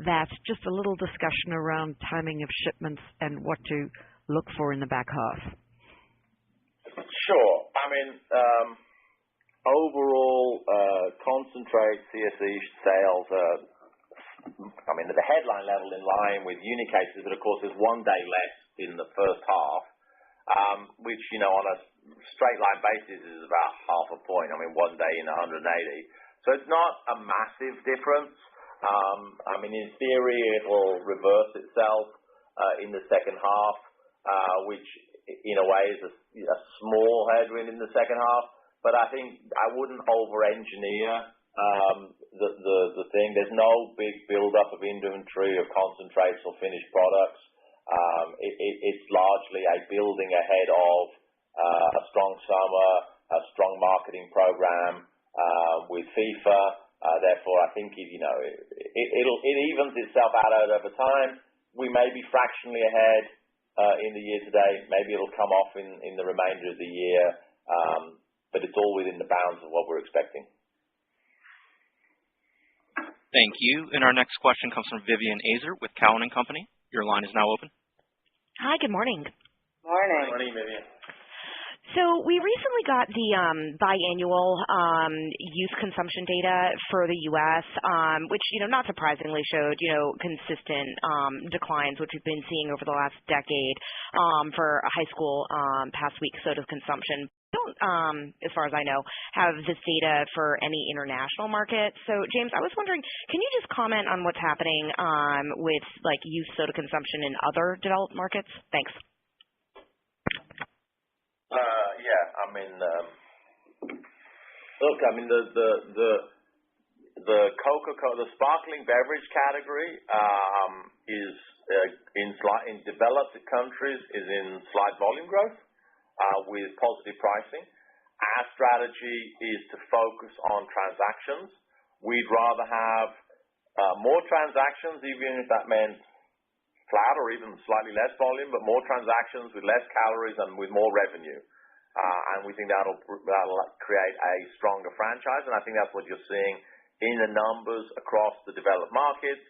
that? Just a little discussion around timing of shipments and what to look for in the back half. Sure. I mean, overall, concentrate CSE sales are, at the headline level in line with unit cases, but of course there's 1 day less in the first half, which, on a straight line basis is about half a point. 1 day in 180. So it's not a massive difference. In theory, it will reverse itself in the second half, which in a way is a small headwind in the second half. But I think I wouldn't over-engineer the thing. There's no big build-up of inventory of concentrates or finished products. It's largely a building ahead of a strong summer, a strong marketing program with FIFA. Therefore, I think it evens itself out over time. We may be fractionally ahead in the year to date. Maybe it'll come off in the remainder of the year, but it's all within the bounds of what we're expecting. Thank you. And our next question comes from Vivien Azer with Cowen and Company. Your line is now open. Hi, good morning. Morning. Morning, Vivien. So we recently got the biannual youth consumption data for the U.S., which, not surprisingly showed, consistent declines, which we've been seeing over the last decade for high school past week soda consumption. Don't, as far as I know, have this data for any international market. So, James, I was wondering, can you just comment on what's happening with youth soda consumption in other developed markets? Thanks. Yeah. I mean, look, I mean, the Coca-Cola, the sparkling beverage category is in developed countries is in slight volume growth with positive pricing. Our strategy is to focus on transactions. We'd rather have more transactions, even if that meant flat or even slightly less volume, but more transactions with less calories and with more revenue. And we think that'll create a stronger franchise, and I think that's what you're seeing in the numbers across the developed markets.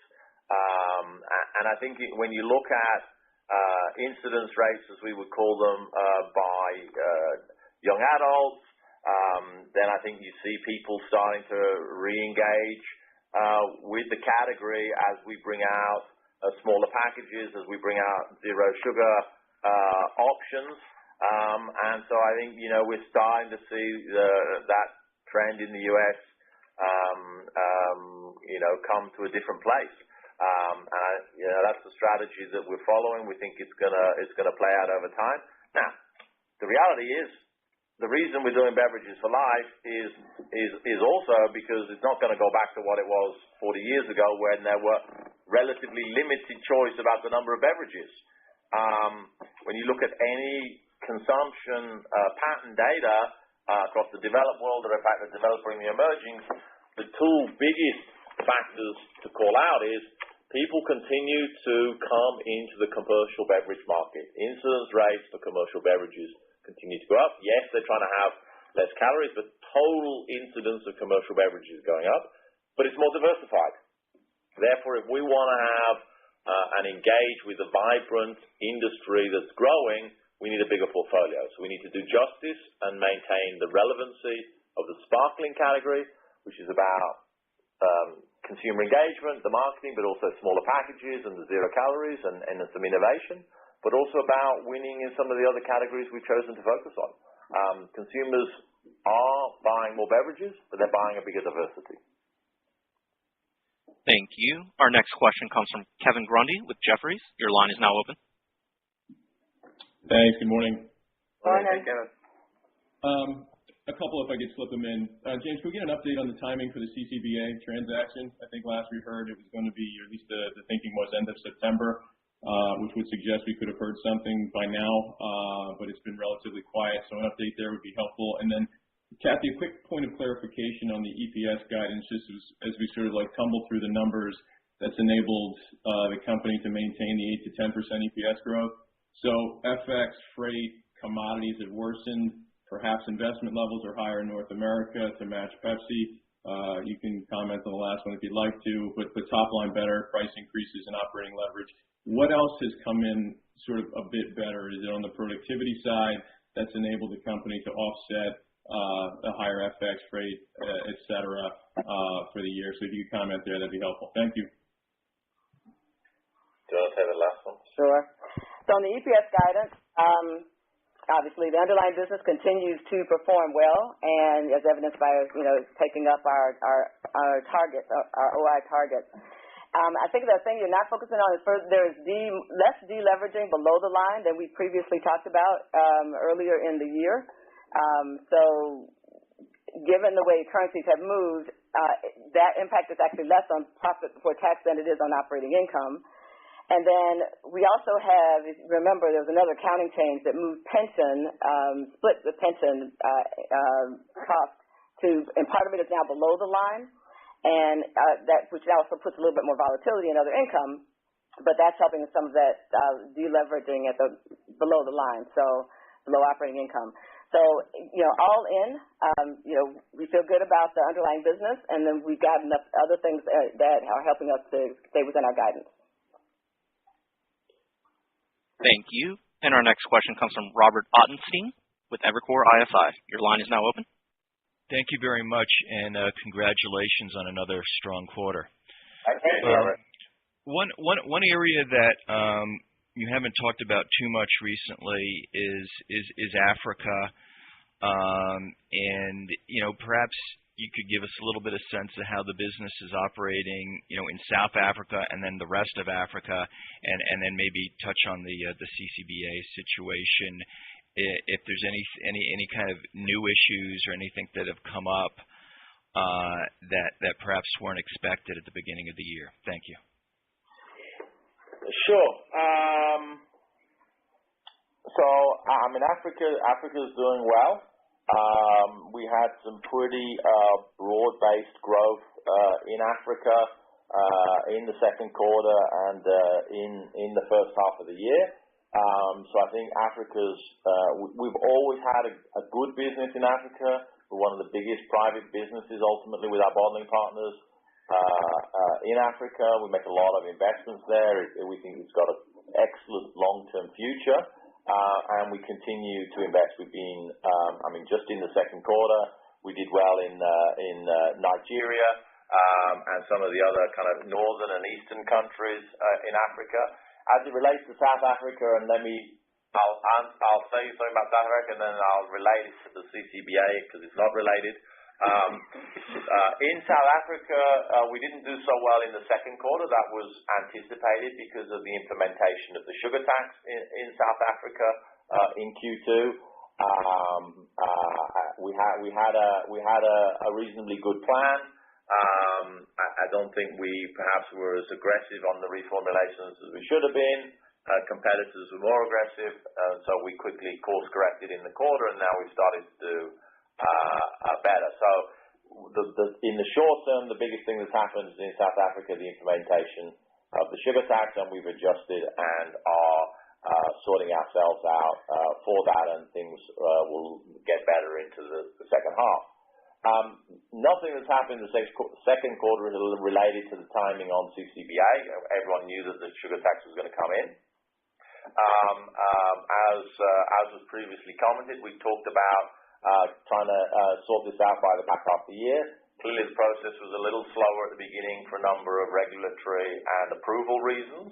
And I think when you look at incidence rates, as we would call them, by young adults, then I think you see people starting to re-engage with the category as we bring out smaller packages, as we bring out zero sugar options. And so I think, we're starting to see that trend in the U.S. Come to a different place. That's the strategy that we're following. We think it's gonna play out over time. Now, the reality is, the reason we're doing Beverages for Life is also because it's not gonna go back to what it was 40 years ago when there were relatively limited choice about the number of beverages. When you look at any consumption pattern data across the developed world, or in fact the developing and the emerging, the two biggest factors to call out is people continue to come into the commercial beverage market. Incidence rates for commercial beverages continue to go up. Yes, they're trying to have less calories, but total incidence of commercial beverages is going up, but it's more diversified. Therefore, if we want to have and engage with a vibrant industry that's growing, we need a bigger portfolio. So we need to do justice and maintain the relevancy of the sparkling category, which is about consumer engagement, the marketing, but also smaller packages and the zero calories and some innovation, but also about winning in some of the other categories we've chosen to focus on. Consumers are buying more beverages, but they're buying a bigger diversity. Thank you. Our next question comes from Kevin Grundy with Jefferies. Your line is now open. Thanks. Good morning. Morning, Kevin. A couple, if I could slip them in. James, can we get an update on the timing for the CCBA transaction? I think last we heard it was going to be, or at least the thinking was end of September, which would suggest we could have heard something by now, but it's been relatively quiet, so an update there would be helpful. And then, Kathy, a quick point of clarification on the EPS guidance, just as we sort of tumble through the numbers that's enabled the company to maintain the 8 to 10% EPS growth. So FX, freight, commodities have worsened. Perhaps investment levels are higher in North America to match Pepsi. You can comment on the last one if you'd like to, but top line better, price increases and operating leverage. What else has come in sort of a bit better? Is it on the productivity side that's enabled the company to offset the higher FX rate, et cetera, for the year? So if you could comment there, that'd be helpful. Thank you. Do you want to take the last one? Sure. So on the EPS guidance, obviously, the underlying business continues to perform well, and as evidenced by taking up our targets, our OI targets. I think the thing you're not focusing on is there's less deleveraging below the line than we previously talked about earlier in the year. So, given the way currencies have moved, that impact is actually less on profit before tax than it is on operating income. And then we also have, remember, there was another accounting change that moved pension, split the pension cost to, and part of it is now below the line, and which also puts a little bit more volatility in other income, but that's helping with some of that deleveraging at below the line, so below operating income. So, all in, we feel good about the underlying business, and then we've got enough other things that are helping us to stay within our guidance. Thank you. And our next question comes from Robert Ottenstein with Evercore ISI. Your line is now open. Thank you very much, and congratulations on another strong quarter. Thank you, Robert. One area that you haven't talked about too much recently is Africa, and perhaps you could give us a little bit of sense of how the business is operating, in South Africa and then the rest of Africa, and then maybe touch on the CCBA situation. if there's any kind of new issues or anything that have come up that perhaps weren't expected at the beginning of the year. Thank you. Sure. Africa's doing well. We had some pretty broad-based growth in Africa in the second quarter and in the first half of the year. So I think we've always had a good business in Africa. We're one of the biggest private businesses ultimately with our bottling partners in Africa. We make a lot of investments there. We think it's got an excellent long-term future, and we continue to invest. We've been, just in the second quarter, we did well in Nigeria and some of the other kind of northern and eastern countries in Africa. As it relates to South Africa, and I'll say something about South Africa, and then I'll relate it to the CCBA because it's not related. In South Africa, we didn't do so well in the second quarter. That was anticipated because of the implementation of the sugar tax in South Africa in Q2. We had a reasonably good plan. I don't think we perhaps were as aggressive on the reformulations as we should have been. Competitors were more aggressive, so we quickly course corrected in the quarter, and now we've started to do better. So in the short term, the biggest thing that's happened is in South Africa, the implementation of the sugar tax, and we've adjusted and are sorting ourselves out for that, and things will get better into the second half. Nothing that's happened in the second quarter is related to the timing on CCBA. Everyone knew that the sugar tax was going to come in. As was previously commented, we talked about trying to sort this out by the back half of the year. Clearly, the process was a little slower at the beginning for a number of regulatory and approval reasons,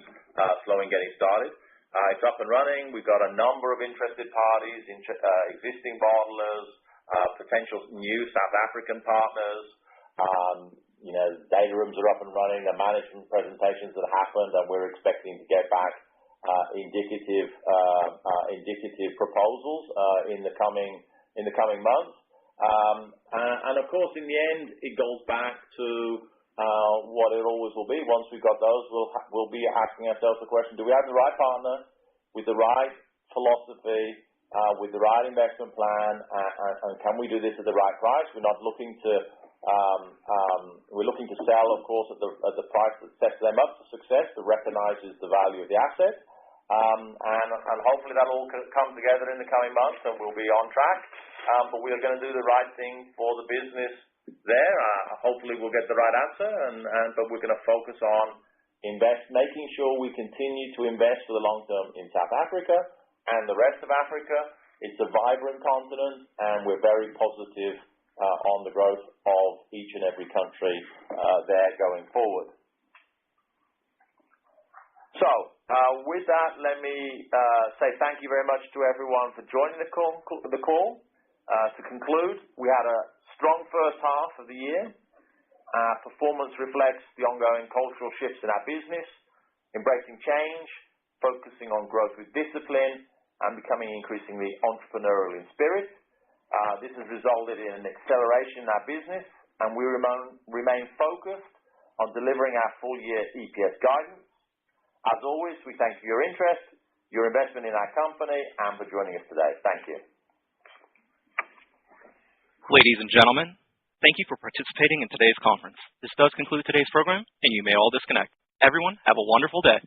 slow in getting started. It's up and running. We've got a number of interested parties, existing bottlers, potential new South African partners. Data rooms are up and running. The management presentations that happened, and we're expecting to get back indicative proposals in the coming months. And of course, in the end, it goes back to what it always will be. Once we've got those, we'll be asking ourselves the question: do we have the right partner with the right philosophy, with the right investment plan, and can we do this at the right price? We're not looking to we're looking to sell, of course, at the price that sets them up for success, that recognizes the value of the asset. And hopefully that'll all come together in the coming months, and we'll be on track. But we are going to do the right thing for the business there. Hopefully we'll get the right answer, but we're going to focus on making sure we continue to invest for the long term in South Africa and the rest of Africa. It's a vibrant continent, and we're very positive on the growth of each and every country there going forward. So, with that, let me say thank you very much to everyone for joining the call. To conclude, we had a strong first half of the year. Our performance reflects the ongoing cultural shifts in our business, embracing change, focusing on growth with discipline, and becoming increasingly entrepreneurial in spirit. This has resulted in an acceleration in our business, and we remain focused on delivering our full-year EPS guidance. As always, we thank you for your interest, your investment in our company, and for joining us today. Thank you. Ladies and gentlemen, thank you for participating in today's conference. This does conclude today's program, and you may all disconnect. Everyone, have a wonderful day.